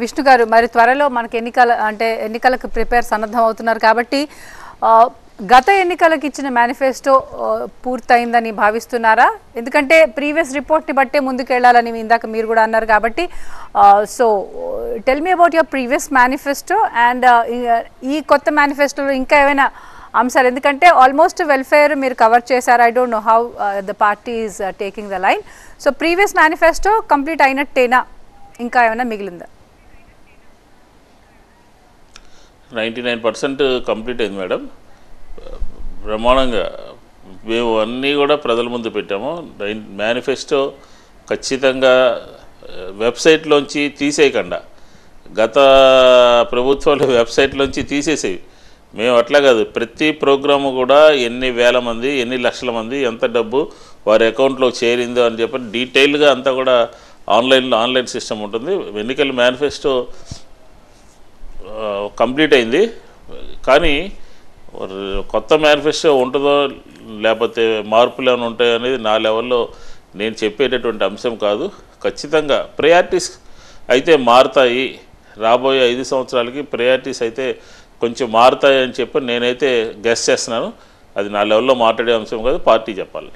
విష్ణు గారు మరి త్వరలో మనకి ఎన్నికలకు ప్రిపేర్ సన్నద్ధం అవుతున్నారు కాబట్టి గత ఎన్నికలకు ఇచ్చిన మేనిఫెస్టో పూర్తయిందని భావిస్తున్నారా? ఎందుకంటే ప్రీవియస్ రిపోర్ట్ని బట్టే ముందుకెళ్లాలని ఇందాక మీరు కూడా అన్నారు కాబట్టి so tell me about your previous manifesto and ఈ కొత్త మేనిఫెస్టోలో ఇంకా ఏమైనా అంశాలు, ఎందుకంటే ఆల్మోస్ట్ వెల్ఫేర్ మీరు కవర్ చేశారు. I don't know how the party is taking the line. So previous manifesto complete అయినట్టేనా, ఇంకా ఏమైనా మిగిలిందా? 99% కంప్లీట్ అయింది మేడం. బ్రహ్మాండంగా మేము అన్నీ కూడా ప్రజల ముందు పెట్టాము. మేనిఫెస్టో ఖచ్చితంగా వెబ్సైట్లోంచి తీసేయకుండా, గత ప్రభుత్వాలు వెబ్సైట్లోంచి తీసేసేవి. మేము అట్లా కాదు, ప్రతి ప్రోగ్రాము కూడా ఎన్ని వేల మంది, ఎన్ని లక్షల మంది, ఎంత డబ్బు వారి అకౌంట్లో చేరిందో అని చెప్పి డీటెయిల్గా అంతా కూడా ఆన్లైన్ సిస్టమ్ ఉంటుంది. ఎన్నికల మేనిఫెస్టో కంప్లీట్ అయింది. కానీ కొత్త మేనిఫెస్టో ఉంటుందో లేకపోతే మార్పులు ఏమైనా ఉంటాయో అనేది నా లెవెల్లో నేను చెప్పేటటువంటి అంశం కాదు. ఖచ్చితంగా ప్రయారిటీస్ అయితే మారుతాయి. రాబోయే 5 సంవత్సరాలకి ప్రయారిటీస్ అయితే కొంచెం మారుతాయి అని చెప్పి నేనైతే గెస్ చేస్తున్నాను. అది నా లెవెల్లో మాట్లాడే అంశం కాదు, పార్టీ చెప్పాలి.